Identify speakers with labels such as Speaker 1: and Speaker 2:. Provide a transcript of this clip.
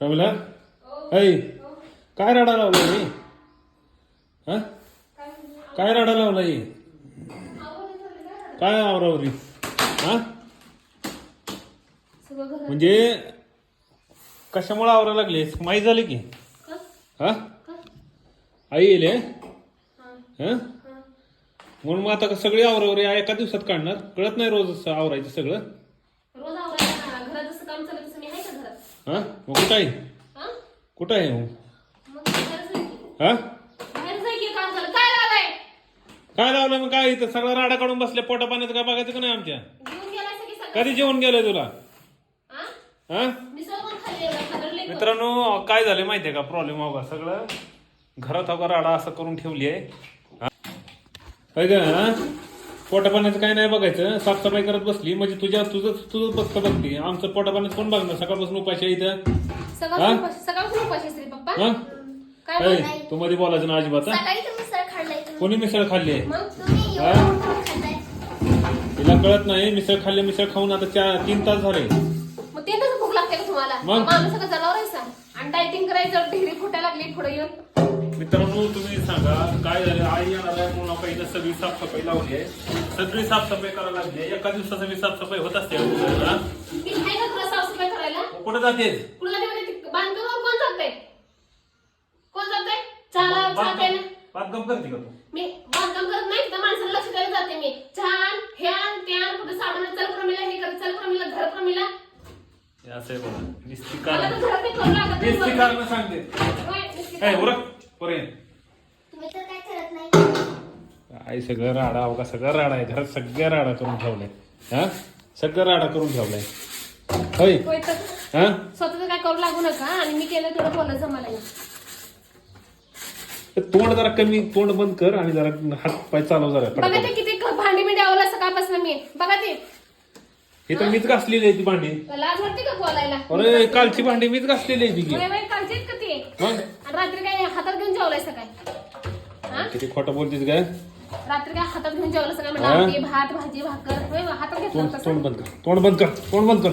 Speaker 1: रमला ऐ काय राडा लावला हे? हा काय राडा लावला हे? काय आवरावरी? हा म्हणजे कशामुळे आवरा लागले माहीत झाले की हा आई येले हा म्हणून मग आता सगळी आवरावरी एका दिवसात काढणार कळत नाही रोज आवरायचं सगळं
Speaker 2: रोज आवरायला घरात जसं काम चालू तसं मी आहे का घरात?
Speaker 1: हा मग कुठं आहे कुठं आहे
Speaker 2: मग बाहेरच आहे की.
Speaker 1: हा
Speaker 2: बाहेरच आहे की काम झालं काय लावलंय?
Speaker 1: काय लावलं मग काय इथं सगळं राडा काढून बसले पोटा पाण्याचं काय बघायचं का नाही आमच्या
Speaker 2: घेऊन गेलाय सगळी सगळं.
Speaker 1: कधी जेवण गेलंय तुला
Speaker 2: हा?
Speaker 1: हा
Speaker 2: मिसळ पण खाल्ली एवढं खाल्लं लेकरं.
Speaker 1: मित्रांनो काय झालं माहितीये का प्रॉब्लेम अवघा सगळं घरात अवघा राडा असं करून ठेवली आहे का पोटा पाण्याचं काय नाही बघायचं साफसफाई करत बसली म्हणजे तुझं बघतं बघती आमचं पोटा पाण्याचं कोण बघणार सकाळपासून उपाशी आहे इथं
Speaker 2: सकाळपासून उपाशी असते रे पप्पा.
Speaker 1: हा
Speaker 2: काय
Speaker 1: ऐ,
Speaker 2: बोलताय?
Speaker 1: तू मध्ये बोलायचं ना अजिबात हा?
Speaker 3: सकाळी तुम्ही मिसळ खाल्लाय तुम्ही.
Speaker 1: कोणी मिसळ खाल्ली आहे
Speaker 2: मग
Speaker 3: तुम्ही
Speaker 1: हा?
Speaker 3: एवढं मोठं खाल्लाय.
Speaker 1: तिला कळत नाही मिसळ खाल्ले मिसळ खाऊन आता 3 तास झाले
Speaker 2: मग ते कसं भूक लागते का तुम्हाला?
Speaker 1: मग?
Speaker 2: माणूस सगळं जनावर आहे सांग आणि डायटिंग करायचं ढिरी फुटायला लागली पुढे येऊन.
Speaker 1: मित्रांनो तुम्ही सांगा काय झालं आई येणार आहे म्हणून आपण इथं सगळी साफसफाई लावली आहे सगळी साफसफाई करायला लागली आहे एका दिवसात सगळी साफसफाई होत असते
Speaker 2: मी आहे का तुला साफसफाई करायला?
Speaker 1: कुठे जाते
Speaker 2: कुठं जाते म्हणजे बांधकामावर कोण जाते? कोण जाते? चहा प्यायला.
Speaker 1: बांधकाम करते का तू
Speaker 2: मी बांधकाम करत नाही त्या माणसाला लक्ष द्यायला जाते मी छान ह्यान त्यान कुठे साबण चल प्रमिला हे कर चल प्रमिला घर प्रमिला
Speaker 1: असं आहे बघा निस्ती
Speaker 2: मला तर
Speaker 1: कारण
Speaker 2: घरात काही करू लागत नाही.
Speaker 1: निस्ती कारण सांगते
Speaker 2: होय, नुसती
Speaker 1: ए
Speaker 2: कारणं.
Speaker 1: उरक पोरे
Speaker 3: तुम्ही तर काय करत नाही.
Speaker 1: आई सगळं राडा अवघा सगळं राडा आहे घरात सगळ्या राडा करून ठेवलाय हा सगळं राडा करून ठेवलाय होय
Speaker 2: होय तर
Speaker 1: हा
Speaker 2: स्वतःच काय करू लागू नका आणि मी केलं तेवढं बोलायचं मला नाही.
Speaker 1: तोंड जरा कमी तोंड बंद कर आणि जरा हात पाय चालव जरा
Speaker 2: बघा ते
Speaker 1: पटापट.
Speaker 2: किती भांडी मी द्यावला सकाळपासून मी बघा ते
Speaker 1: हे तर मीच घासलेली आहे ती भांडी
Speaker 2: लाज वाटते का बोलायला?
Speaker 1: अरे कालची भांडी मीच घासलेली आहे ती की.
Speaker 2: होय, होय, कालचीच का ते
Speaker 1: मग
Speaker 2: आणि रात्री काय हातात घेऊन जेवलाय सकाळी? हा?
Speaker 1: किती खोटं बोलतीस काय
Speaker 2: रात्री काय हातात घेऊन जेवलं सकाळी
Speaker 1: हा?
Speaker 2: म्हणलं आमटी भात भाजी भाकर होय, हातात घेतलं
Speaker 1: तोंड
Speaker 2: तसं.
Speaker 1: तोंड बंद कर तोंड बंद कर तोंड बंद कर